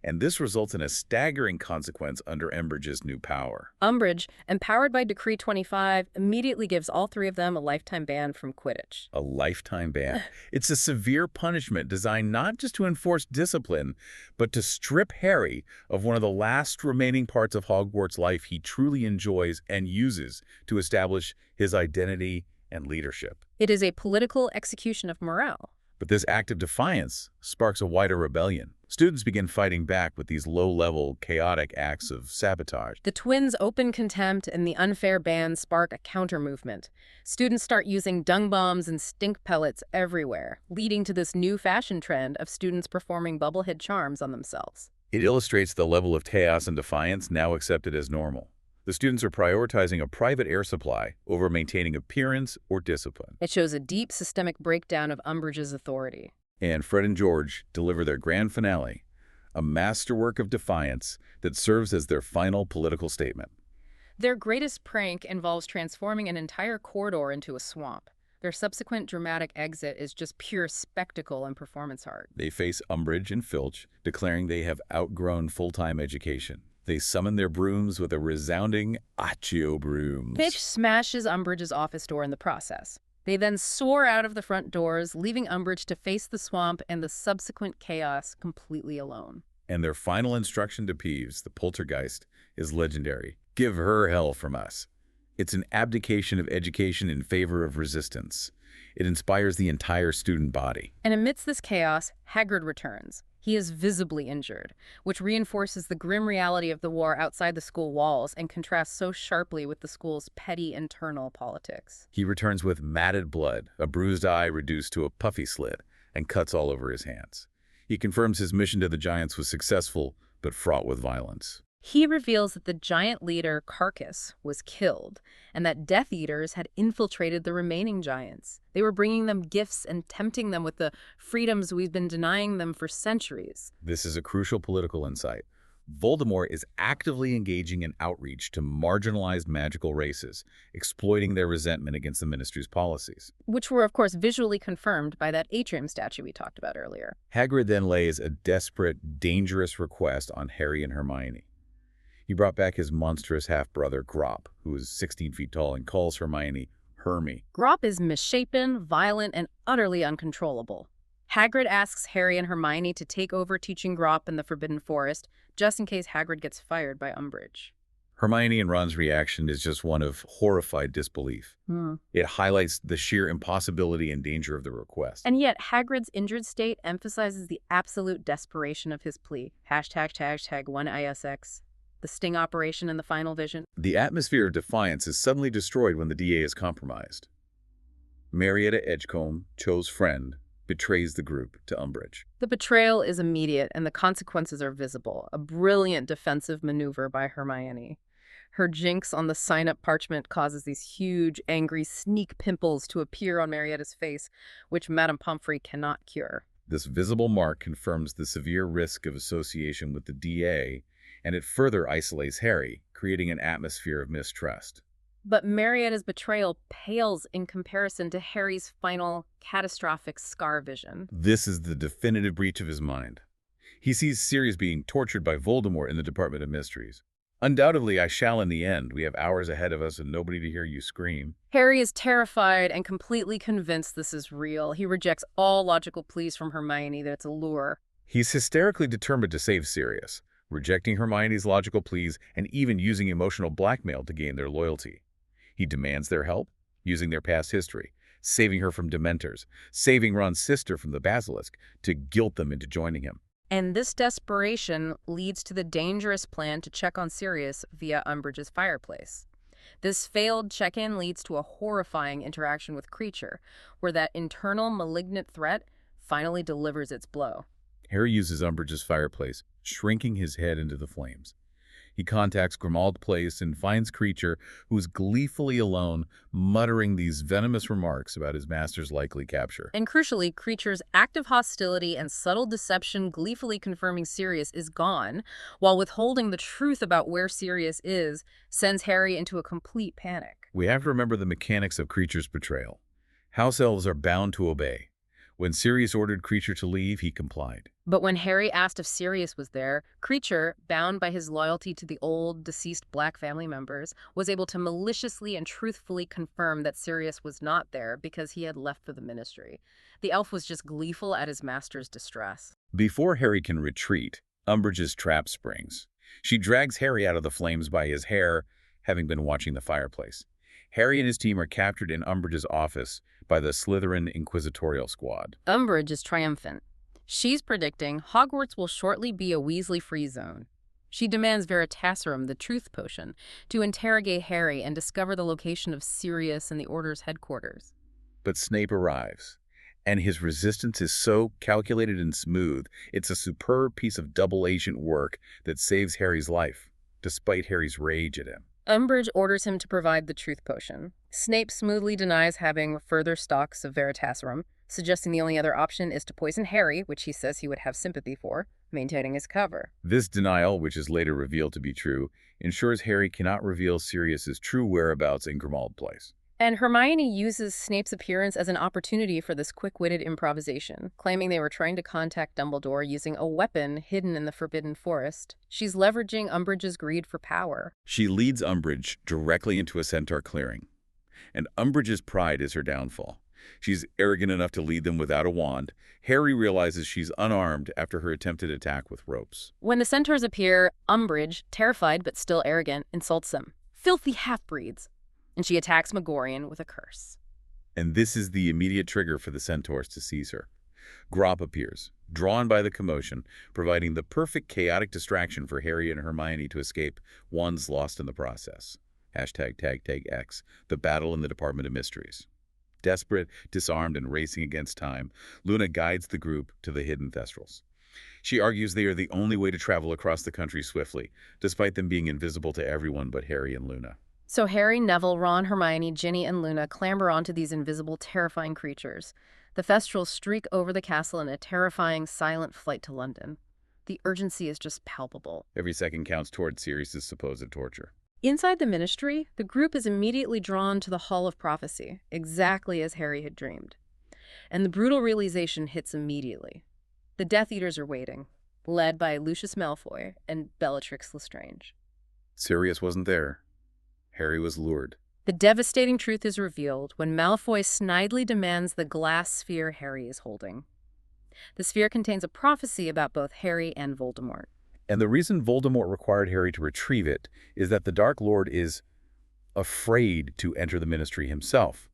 and this results in a staggering consequence under Umbridge's new power. Umbridge, empowered by Decree 25, immediately gives all three of them a lifetime ban from Quidditch. A lifetime ban. It's a severe punishment designed not just to enforce discipline, but to strip Harry of one of the last remaining parts of Hogwarts life he truly enjoys and uses to establish his identity and leadership. It is a political execution of morale. But this act of defiance sparks a wider rebellion. Students begin fighting back with these low-level, chaotic acts of sabotage. The twins' open contempt and the unfair ban spark a counter-movement. Students start using dung bombs and stink pellets everywhere, leading to this new fashion trend of students performing bubblehead charms on themselves. It illustrates the level of chaos and defiance now accepted as normal. The students are prioritizing a private air supply over maintaining appearance or discipline. It shows a deep systemic breakdown of Umbridge's authority. And Fred and George deliver their grand finale, a masterwork of defiance that serves as their final political statement. Their greatest prank involves transforming an entire corridor into a swamp. Their subsequent dramatic exit is just pure spectacle and performance art. They face Umbridge and Filch, declaring they have outgrown full-time education. They summon their brooms with a resounding Accio brooms. Filch smashes Umbridge's office door in the process. They then soar out of the front doors, leaving Umbridge to face the swamp and the subsequent chaos completely alone. And their final instruction to Peeves, the poltergeist, is legendary. Give her hell from us. It's an abdication of education in favor of resistance. It inspires the entire student body. And amidst this chaos, Hagrid returns. He is visibly injured, which reinforces the grim reality of the war outside the school walls and contrasts so sharply with the school's petty internal politics. He returns with matted blood, a bruised eye reduced to a puffy slit, and cuts all over his hands. He confirms his mission to the Giants was successful, but fraught with violence. He reveals that the giant leader, Carcass, was killed, and that Death Eaters had infiltrated the remaining giants. They were bringing them gifts and tempting them with the freedoms we've been denying them for centuries. This is a crucial political insight. Voldemort is actively engaging in outreach to marginalized magical races, exploiting their resentment against the Ministry's policies. Which were, of course, visually confirmed by that atrium statue we talked about earlier. Hagrid then lays a desperate, dangerous request on Harry and Hermione. He brought back his monstrous half-brother, Grop, who is 16 feet tall and calls Hermione Hermy. Grop is misshapen, violent, and utterly uncontrollable. Hagrid asks Harry and Hermione to take over teaching Grop in the Forbidden Forest, just in case Hagrid gets fired by Umbridge. Hermione and Ron's reaction is just one of horrified disbelief. It highlights the sheer impossibility and danger of the request. And yet, Hagrid's injured state emphasizes the absolute desperation of his plea. #1ISX. The sting operation in the final vision. The atmosphere of defiance is suddenly destroyed when the DA is compromised. Marietta Edgecombe, Cho's friend, betrays the group to Umbridge. The betrayal is immediate and the consequences are visible. A brilliant defensive maneuver by Hermione. Her jinx on the sign-up parchment causes these huge, angry, sneak pimples to appear on Marietta's face, which Madame Pomfrey cannot cure. This visible mark confirms the severe risk of association with the DA, and it further isolates Harry, creating an atmosphere of mistrust. But Marietta's betrayal pales in comparison to Harry's final, catastrophic scar vision. This is the definitive breach of his mind. He sees Sirius being tortured by Voldemort in the Department of Mysteries. Undoubtedly, I shall in the end. We have hours ahead of us and nobody to hear you scream. Harry is terrified and completely convinced this is real. He rejects all logical pleas from Hermione that it's a lure. He's hysterically determined to save Sirius, rejecting Hermione's logical pleas and even using emotional blackmail to gain their loyalty. He demands their help, using their past history, saving her from Dementors, saving Ron's sister from the Basilisk, to guilt them into joining him. And this desperation leads to the dangerous plan to check on Sirius via Umbridge's fireplace. This failed check-in leads to a horrifying interaction with Kreacher, where that internal malignant threat finally delivers its blow. Harry uses Umbridge's fireplace, shrinking his head into the flames. He contacts Grimmauld Place and finds Kreacher, who's gleefully alone, muttering these venomous remarks about his master's likely capture. And crucially, Kreacher's active hostility and subtle deception gleefully confirming Sirius is gone, while withholding the truth about where Sirius is sends Harry into a complete panic. We have to remember the mechanics of Kreacher's betrayal. House elves are bound to obey. When Sirius ordered Kreacher to leave, he complied. But when Harry asked if Sirius was there, Kreacher, bound by his loyalty to the old, deceased Black family members, was able to maliciously and truthfully confirm that Sirius was not there because he had left for the Ministry. The elf was just gleeful at his master's distress. Before Harry can retreat, Umbridge's trap springs. She drags Harry out of the flames by his hair, having been watching the fireplace. Harry and his team are captured in Umbridge's office by the Slytherin Inquisitorial Squad. Umbridge is triumphant. She's predicting Hogwarts will shortly be a Weasley-free zone. She demands Veritaserum, the truth potion, to interrogate Harry and discover the location of Sirius and the Order's headquarters. But Snape arrives, and his resistance is so calculated and smooth, it's a superb piece of double-agent work that saves Harry's life, despite Harry's rage at him. Umbridge orders him to provide the truth potion. Snape smoothly denies having further stocks of Veritaserum, suggesting the only other option is to poison Harry, which he says he would have sympathy for, maintaining his cover. This denial, which is later revealed to be true, ensures Harry cannot reveal Sirius's true whereabouts in Grimmauld Place. And Hermione uses Snape's appearance as an opportunity for this quick-witted improvisation, claiming they were trying to contact Dumbledore using a weapon hidden in the Forbidden Forest. She's leveraging Umbridge's greed for power. She leads Umbridge directly into a Centaur clearing, and Umbridge's pride is her downfall. She's arrogant enough to lead them without a wand. Harry realizes she's unarmed after her attempted attack with ropes. When the Centaurs appear, Umbridge, terrified but still arrogant, insults them. Filthy half-breeds. And she attacks Megorian with a curse. And this is the immediate trigger for the Centaurs to seize her. Grawp appears, drawn by the commotion, providing the perfect chaotic distraction for Harry and Hermione to escape, wands lost in the process. #X, the battle in the Department of Mysteries. Desperate, disarmed, and racing against time, Luna guides the group to the hidden Thestrals. She argues they are the only way to travel across the country swiftly, despite them being invisible to everyone but Harry and Luna. So Harry, Neville, Ron, Hermione, Ginny, and Luna clamber onto these invisible, terrifying creatures. The Thestrals streak over the castle in a terrifying, silent flight to London. The urgency is just palpable. Every second counts toward Sirius's supposed torture. Inside the Ministry, the group is immediately drawn to the Hall of Prophecy, exactly as Harry had dreamed. And the brutal realization hits immediately. The Death Eaters are waiting, led by Lucius Malfoy and Bellatrix Lestrange. Sirius wasn't there. Harry was lured. The devastating truth is revealed when Malfoy snidely demands the glass sphere Harry is holding. The sphere contains a prophecy about both Harry and Voldemort. And the reason Voldemort required Harry to retrieve it is that the Dark Lord is afraid to enter the Ministry himself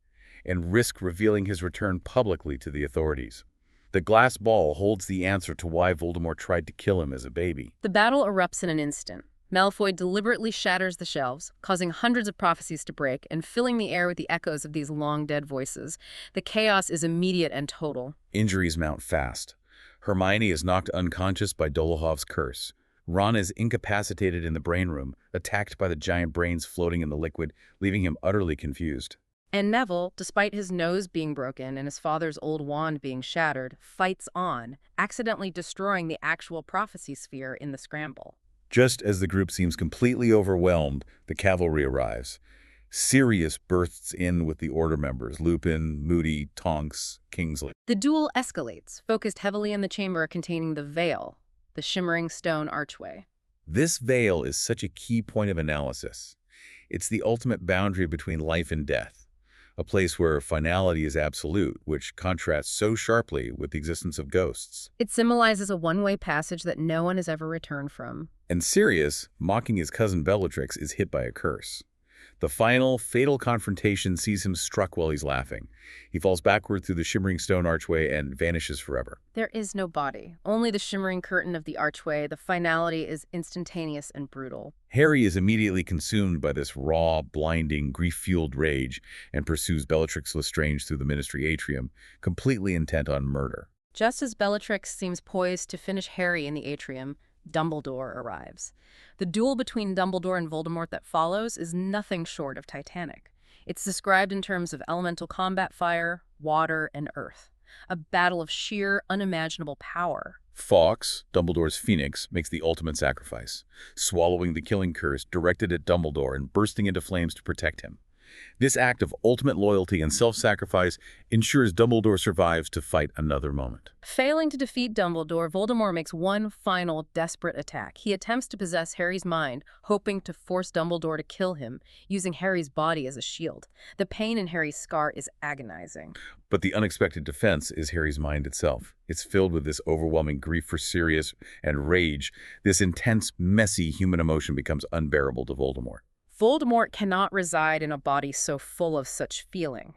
and risk revealing his return publicly to the authorities. The glass ball holds the answer to why Voldemort tried to kill him as a baby. The battle erupts in an instant. Malfoy deliberately shatters the shelves, causing hundreds of prophecies to break and filling the air with the echoes of these long-dead voices. The chaos is immediate and total. Injuries mount fast. Hermione is knocked unconscious by Dolohov's curse. Ron is incapacitated in the brain room, attacked by the giant brains floating in the liquid, leaving him utterly confused. And Neville, despite his nose being broken and his father's old wand being shattered, fights on, accidentally destroying the actual prophecy sphere in the scramble. Just as the group seems completely overwhelmed, the cavalry arrives. Sirius bursts in with the Order members, Lupin, Moody, Tonks, Kingsley. The duel escalates, focused heavily in the chamber containing the Veil, the shimmering stone archway. This veil is such a key point of analysis. It's the ultimate boundary between life and death, a place where finality is absolute, which contrasts so sharply with the existence of ghosts. It symbolizes a one-way passage that no one has ever returned from. And Sirius, mocking his cousin Bellatrix, is hit by a curse. The final, fatal confrontation sees him struck while he's laughing. He falls backward through the shimmering stone archway and vanishes forever. There is no body, only the shimmering curtain of the archway. The finality is instantaneous and brutal. Harry is immediately consumed by this raw, blinding, grief-fueled rage and pursues Bellatrix Lestrange through the Ministry atrium, completely intent on murder. Just as Bellatrix seems poised to finish Harry in the atrium, Dumbledore arrives. The duel between Dumbledore and Voldemort that follows is nothing short of titanic. It's described in terms of elemental combat fire, water, and earth. A battle of sheer, unimaginable power. Fawkes, Dumbledore's phoenix, makes the ultimate sacrifice, swallowing the killing curse directed at Dumbledore and bursting into flames to protect him. This act of ultimate loyalty and self-sacrifice ensures Dumbledore survives to fight another moment. Failing to defeat Dumbledore, Voldemort makes one final desperate attack. He attempts to possess Harry's mind, hoping to force Dumbledore to kill him, using Harry's body as a shield. The pain in Harry's scar is agonizing. But the unexpected defense is Harry's mind itself. It's filled with this overwhelming grief for Sirius and rage. This intense, messy human emotion becomes unbearable to Voldemort. Voldemort cannot reside in a body so full of such feeling.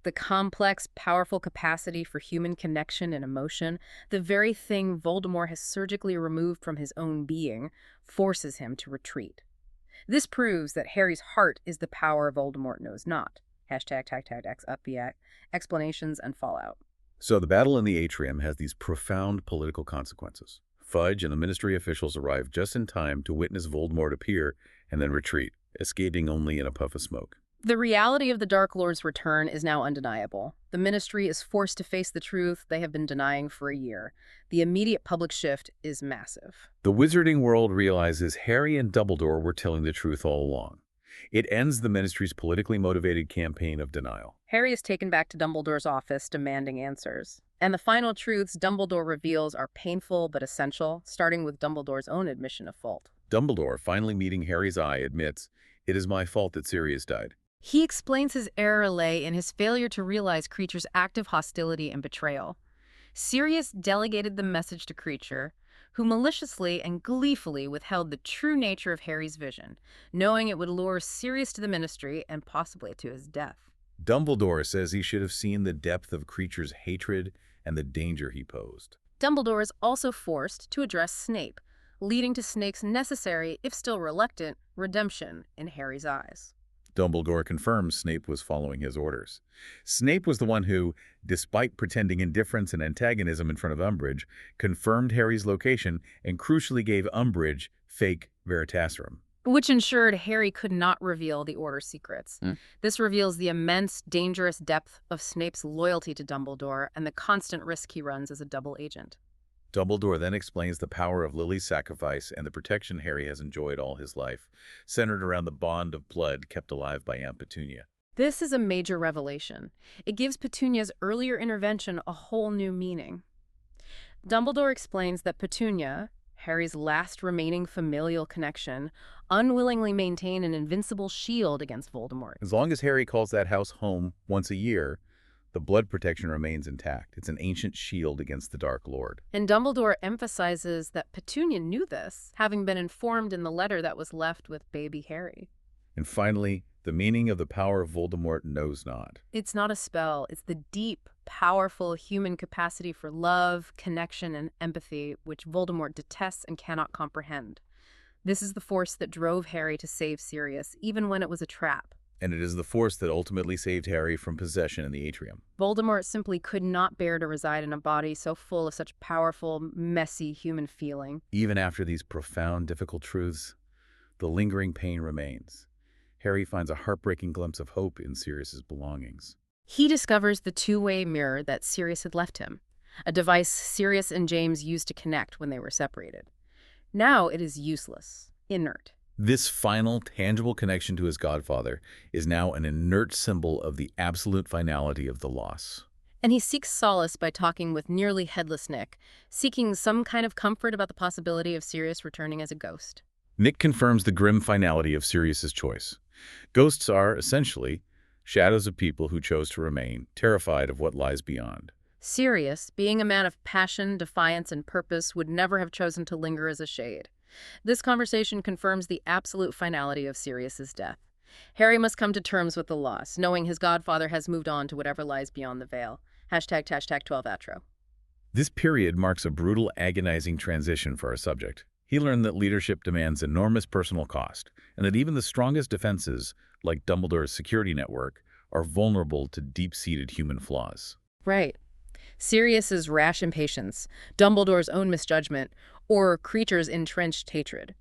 The complex, powerful capacity for human connection and emotion, the very thing Voldemort has surgically removed from his own being, forces him to retreat. This proves that Harry's heart is the power Voldemort knows not. #X up the explanations and fallout. So the battle in the atrium has these profound political consequences. Fudge and the Ministry officials arrive just in time to witness Voldemort appear and then retreat, escaping only in a puff of smoke. The reality of the Dark Lord's return is now undeniable. The Ministry is forced to face the truth they have been denying for a year. The immediate public shift is massive. The wizarding world realizes Harry and Dumbledore were telling the truth all along. It ends the Ministry's politically motivated campaign of denial. Harry is taken back to Dumbledore's office, demanding answers. And the final truths Dumbledore reveals are painful but essential, starting with Dumbledore's own admission of fault. Dumbledore, finally meeting Harry's eye, admits, "It is my fault that Sirius died." He explains his error lay in his failure to realize Kreacher's active hostility and betrayal. Sirius delegated the message to Kreacher, who maliciously and gleefully withheld the true nature of Harry's vision, knowing it would lure Sirius to the Ministry and possibly to his death. Dumbledore says he should have seen the depth of Kreacher's hatred and the danger he posed. Dumbledore is also forced to address Snape, leading to Snape's necessary, if still reluctant, redemption in Harry's eyes. Dumbledore confirms Snape was following his orders. Snape was the one who, despite pretending indifference and antagonism in front of Umbridge, confirmed Harry's location and crucially gave Umbridge fake Veritaserum. Which ensured Harry could not reveal the Order's secrets. This reveals the immense, dangerous depth of Snape's loyalty to Dumbledore and the constant risk he runs as a double agent. Dumbledore then explains the power of Lily's sacrifice and the protection Harry has enjoyed all his life, centered around the bond of blood kept alive by Aunt Petunia. This is a major revelation. It gives Petunia's earlier intervention a whole new meaning. Dumbledore explains that Petunia, Harry's last remaining familial connection, unwillingly maintained an invincible shield against Voldemort. As long as Harry calls that house home once a year, the blood protection remains intact. It's an ancient shield against the Dark Lord. And Dumbledore emphasizes that Petunia knew this, having been informed in the letter that was left with baby Harry. And finally, the meaning of the power of Voldemort knows not. It's not a spell. It's the deep, powerful human capacity for love, connection, and empathy, which Voldemort detests and cannot comprehend. This is the force that drove Harry to save Sirius, even when it was a trap. And it is the force that ultimately saved Harry from possession in the atrium. Voldemort simply could not bear to reside in a body so full of such powerful, messy human feeling. Even after these profound, difficult truths, the lingering pain remains. Harry finds a heartbreaking glimpse of hope in Sirius's belongings. He discovers the two-way mirror that Sirius had left him, a device Sirius and James used to connect when they were separated. Now it is useless, inert. This final, tangible connection to his godfather is now an inert symbol of the absolute finality of the loss. And he seeks solace by talking with nearly headless Nick, seeking some kind of comfort about the possibility of Sirius returning as a ghost. Nick confirms the grim finality of Sirius's choice. Ghosts are, essentially, shadows of people who chose to remain, terrified of what lies beyond. Sirius, being a man of passion, defiance, and purpose, would never have chosen to linger as a shade. This conversation confirms the absolute finality of Sirius's death. Harry must come to terms with the loss, knowing his godfather has moved on to whatever lies beyond the veil. Hashtag 12 Atro. This period marks a brutal, agonizing transition for our subject. He learned that leadership demands enormous personal cost, and that even the strongest defenses, like Dumbledore's security network, are vulnerable to deep-seated human flaws. Right. Sirius's rash impatience, Dumbledore's own misjudgment, or Kreacher's entrenched hatred.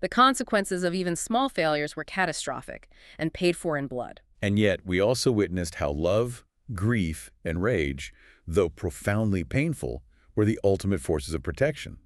The consequences of even small failures were catastrophic and paid for in blood. And yet, we also witnessed how love, grief, and rage, though profoundly painful, were the ultimate forces of protection.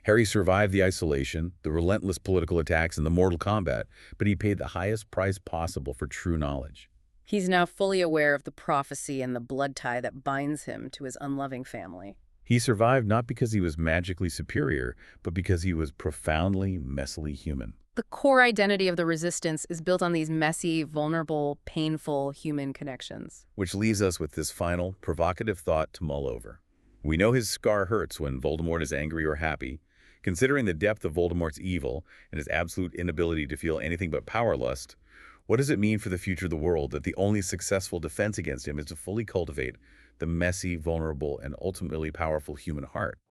Harry survived the isolation, the relentless political attacks, and the mortal combat, but he paid the highest price possible for true knowledge. He's now fully aware of the prophecy and the blood tie that binds him to his unloving family. He survived not because he was magically superior, but because he was profoundly, messily human. The core identity of the Resistance is built on these messy, vulnerable, painful human connections. Which leaves us with this final, provocative thought to mull over. We know his scar hurts when Voldemort is angry or happy. Considering the depth of Voldemort's evil and his absolute inability to feel anything but power lust, what does it mean for the future of the world that the only successful defense against him is to fully cultivate the messy, vulnerable, and ultimately powerful human heart?